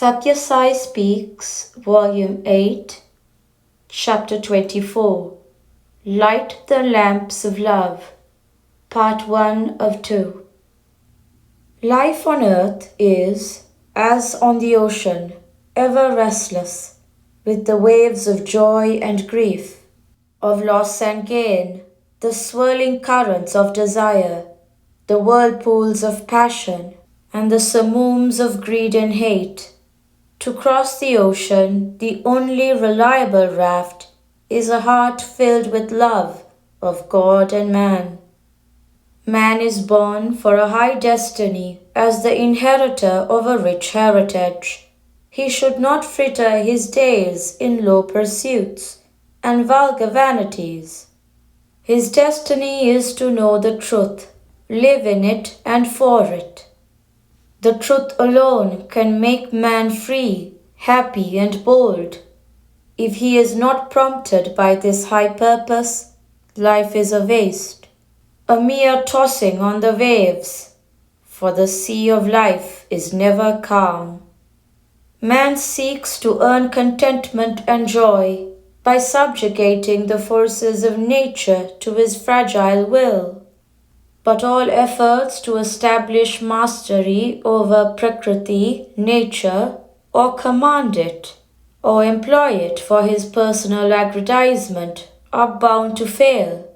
Sathya Sai Speaks, Volume 8, Chapter 24. Light the Lamps of Love, Part 1 of 2. Life on earth is, as on the ocean, ever restless, with the waves of joy and grief, of loss and gain, the swirling currents of desire, the whirlpools of passion, and the samooms of greed and hate. To cross the ocean, the only reliable raft is a heart filled with love of God and man. Man is born for a high destiny as the inheritor of a rich heritage. He should not fritter his days in low pursuits and vulgar vanities. His destiny is to know the truth, live in it and for it. The truth alone can make man free, happy and bold. If he is not prompted by this high purpose, life is a waste, a mere tossing on the waves, for the sea of life is never calm. Man seeks to earn contentment and joy by subjugating the forces of nature to his fragile will. But all efforts to establish mastery over Prakriti, nature, or command it, or employ it for his personal aggrandizement are bound to fail,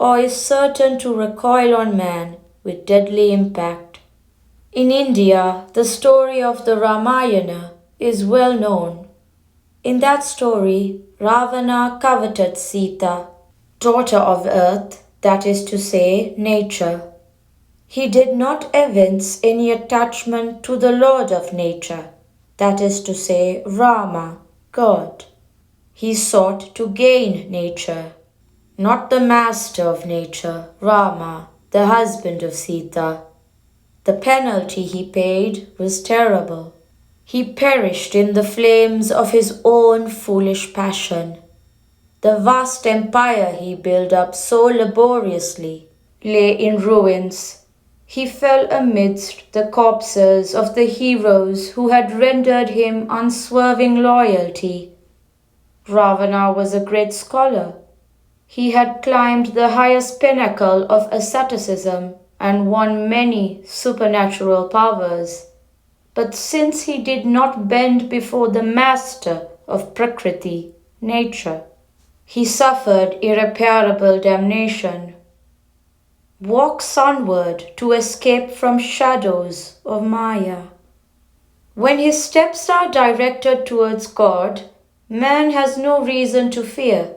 or is certain to recoil on man with deadly impact. In India, the story of the Ramayana is well known. In that story, Ravana coveted Sita, daughter of earth, that is to say, nature. He did not evince any attachment to the Lord of nature, that is to say, Rama, God. He sought to gain nature, not the master of nature, Rama, the husband of Sita. The penalty he paid was terrible. He perished in the flames of his own foolish passion. The vast empire he built up so laboriously lay in ruins. He fell amidst the corpses of the heroes who had rendered him unswerving loyalty. Ravana was a great scholar. He had climbed the highest pinnacle of asceticism and won many supernatural powers. But since he did not bend before the master of Prakriti, nature, he suffered irreparable damnation. Walk sunward to escape from shadows of Maya. When his steps are directed towards God, man has no reason to fear,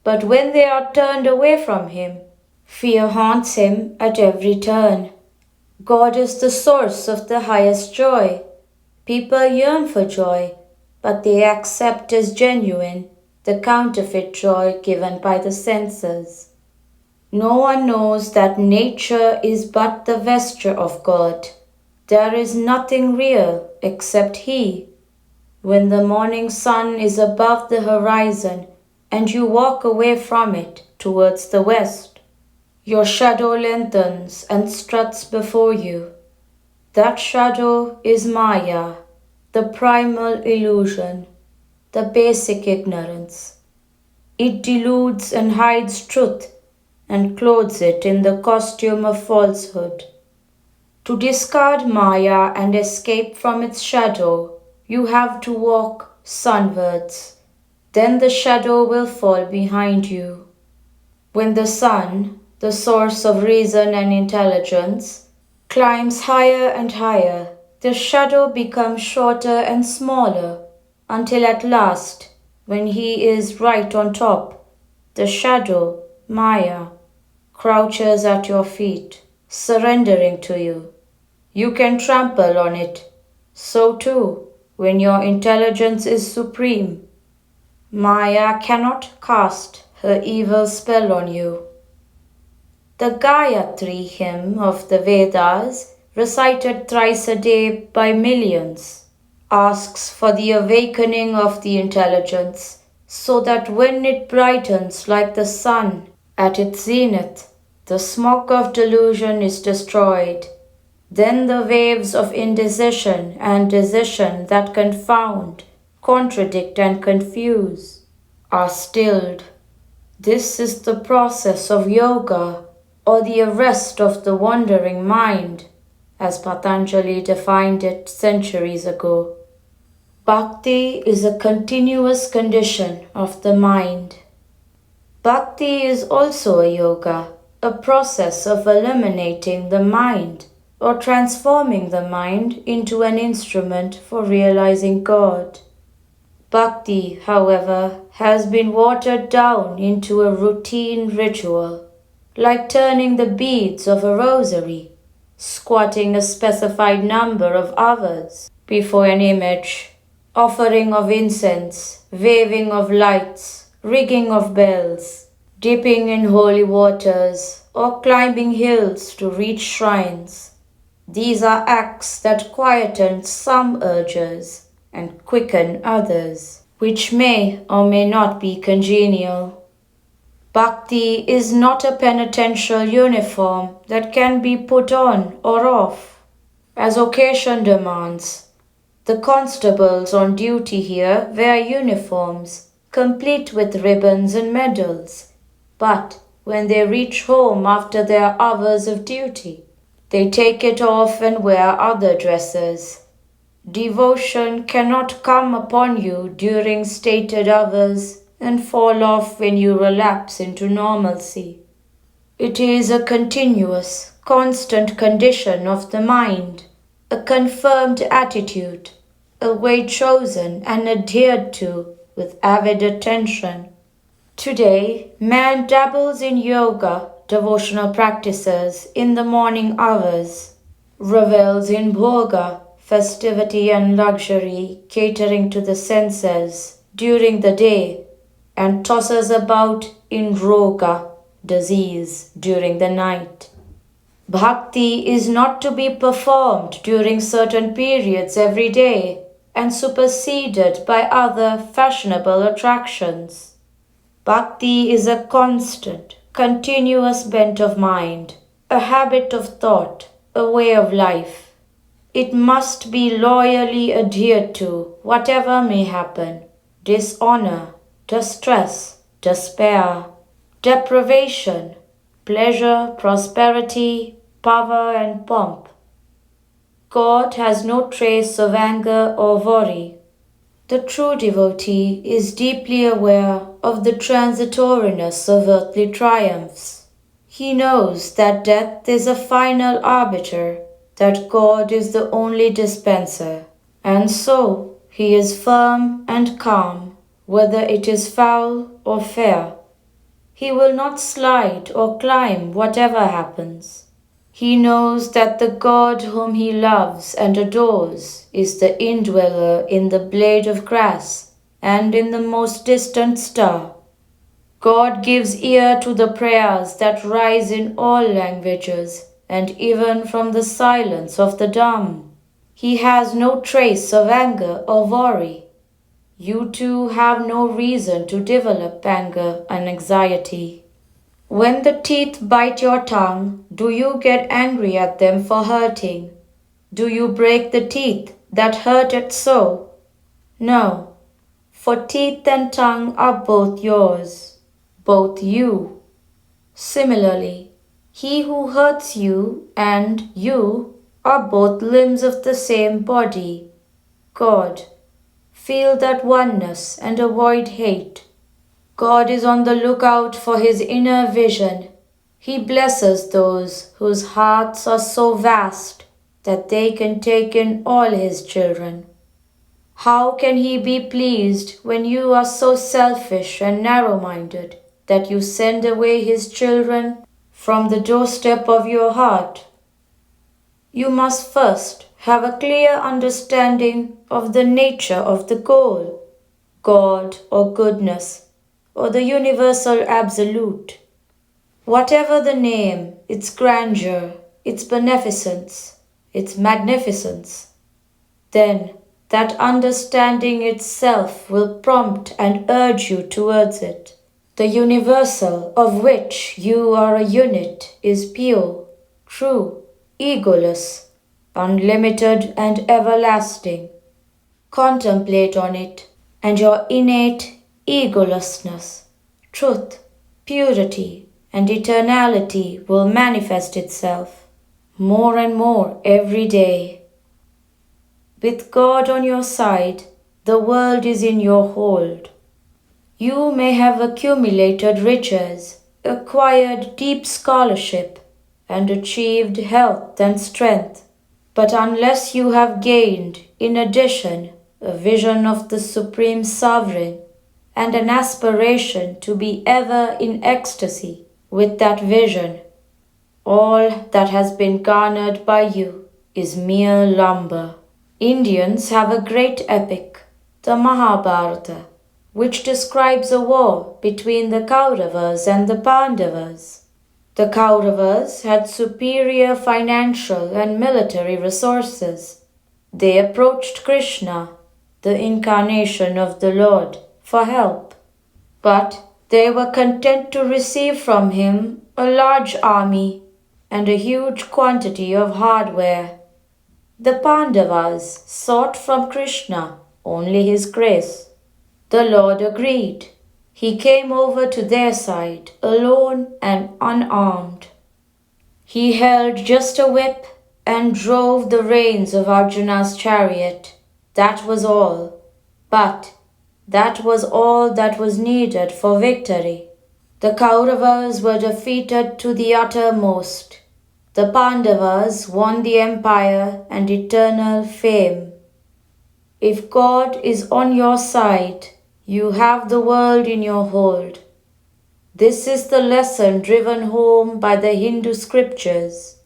but when they are turned away from him, fear haunts him at every turn. God is the source of the highest joy. People yearn for joy, but they accept as genuine the counterfeit joy given by the senses. No one knows that nature is but the vesture of God. There is nothing real except He. When the morning sun is above the horizon and you walk away from it towards the west, your shadow lengthens and struts before you. That shadow is Maya, the primal illusion, the basic ignorance. It deludes and hides truth and clothes it in the costume of falsehood. To discard Maya and escape from its shadow, you have to walk sunwards. Then the shadow will fall behind you. When the sun, the source of reason and intelligence, climbs higher and higher, the shadow becomes shorter and smaller, until at last, when he is right on top, the shadow, Maya, crouches at your feet, surrendering to you. You can trample on it. So too, when your intelligence is supreme, Maya cannot cast her evil spell on you. The Gayatri hymn of the Vedas, recited thrice a day by millions, asks for the awakening of the intelligence, so that when it brightens like the sun at its zenith, the smoke of delusion is destroyed, Then the waves of indecision and decision that confound, contradict, and confuse are stilled. This is the process of yoga, or the arrest of the wandering mind, as Patanjali defined it centuries ago. Bhakti is a continuous condition of the mind. Bhakti is also a yoga, a process of eliminating the mind or transforming the mind into an instrument for realizing God. Bhakti, however, has been watered down into a routine ritual, like turning the beads of a rosary, squatting a specified number of hours before an image, offering of incense, waving of lights, ringing of bells, dipping in holy waters, or climbing hills to reach shrines. These are acts that quieten some urges and quicken others, which may or may not be congenial. Bhakti is not a penitential uniform that can be put on or off, as occasion demands. The constables on duty here wear uniforms, complete with ribbons and medals, but when they reach home after their hours of duty, they take it off and wear other dresses. Devotion cannot come upon you during stated hours and fall off when you relapse into normalcy. It is a continuous, constant condition of the mind, a confirmed attitude, a way chosen and adhered to with avid attention. Today, man dabbles in yoga, devotional practices, in the morning hours, revels in bhoga, festivity and luxury, catering to the senses, during the day, and tosses about in roga, disease, during the night. Bhakti is not to be performed during certain periods every day and superseded by other fashionable attractions. Bhakti is a constant, continuous bent of mind, a habit of thought, a way of life. It must be loyally adhered to, whatever may happen: dishonor, distress, despair, deprivation, pleasure, prosperity, power, and pomp. God has no trace of anger or worry. The true devotee is deeply aware of the transitoriness of earthly triumphs. He knows that death is a final arbiter, that God is the only dispenser, and so he is firm and calm, whether it is foul or fair. He will not slide or climb whatever happens. He knows that the God whom he loves and adores is the indweller in the blade of grass and in the most distant star. God gives ear to the prayers that rise in all languages and even from the silence of the dumb. He has no trace of anger or worry. You too have no reason to develop anger and anxiety. When the teeth bite your tongue, do you get angry at them for hurting? Do you break the teeth that hurt it so? No, for teeth and tongue are both yours, both you. Similarly, he who hurts you and you are both limbs of the same body, God. Feel that oneness and avoid hate. God is on the lookout for his inner vision. He blesses those whose hearts are so vast that they can take in all his children. How can he be pleased when you are so selfish and narrow-minded that you send away his children from the doorstep of your heart? You must first have a clear understanding of the nature of the goal, God or goodness, or the universal absolute. Whatever the name, its grandeur, its beneficence, its magnificence, then that understanding itself will prompt and urge you towards it. The universal of which you are a unit is pure, true, egoless, unlimited and everlasting. Contemplate on it, and your innate egolessness, truth, purity, and eternality will manifest itself more and more every day. With God on your side, the world is in your hold. You may have accumulated riches, acquired deep scholarship, and achieved health and strength, but unless you have gained, in addition, a vision of the Supreme Sovereign and an aspiration to be ever in ecstasy with that vision, all that has been garnered by you is mere lumber. Indians have a great epic, the Mahabharata, which describes a war between the Kauravas and the Pandavas. The Kauravas had superior financial and military resources. They approached Krishna, the incarnation of the Lord, for help, but they were content to receive from him a large army and a huge quantity of hardware. The Pandavas sought from Krishna only his grace. The Lord agreed. He came over to their side, alone and unarmed. He held just a whip and drove the reins of Arjuna's chariot. That was all. But that was all that was needed for victory. The Kauravas were defeated to the uttermost. The Pandavas won the empire and eternal fame. If God is on your side, you have the world in your hold. This is the lesson driven home by the Hindu scriptures.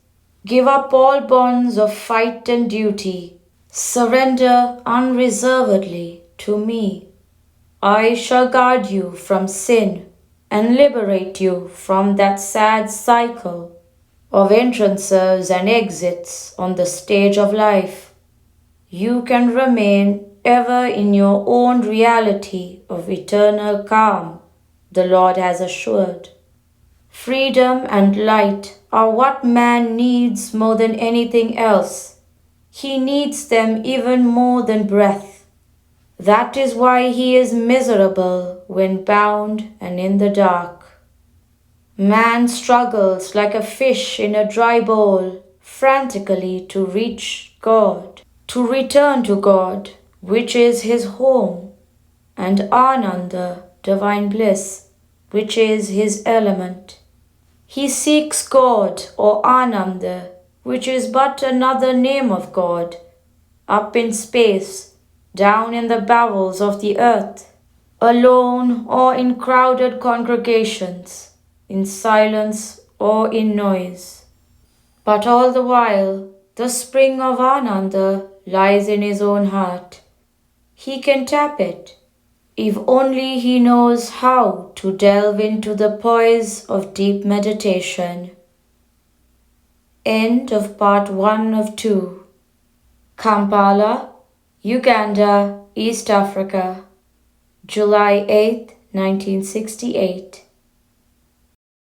Give up all bonds of fight and duty. Surrender unreservedly to me. I shall guard you from sin and liberate you from that sad cycle of entrances and exits on the stage of life. You can remain ever in your own reality of eternal calm, the Lord has assured. Freedom and light are what man needs more than anything else. He needs them even more than breath. That is why he is miserable when bound and in the dark. Man struggles like a fish in a dry bowl, frantically to reach God, to return to God, which is his home, and Ananda, divine bliss, which is his element. He seeks God or Ananda, which is but another name of God, up in space, down in the bowels of the earth, alone or in crowded congregations, in silence or in noise. But all the while, the spring of Ananda lies in his own heart. He can tap it, if only he knows how to delve into the poise of deep meditation. End of part 1 of 2. Kampala, Uganda, East Africa, July 8, 1968.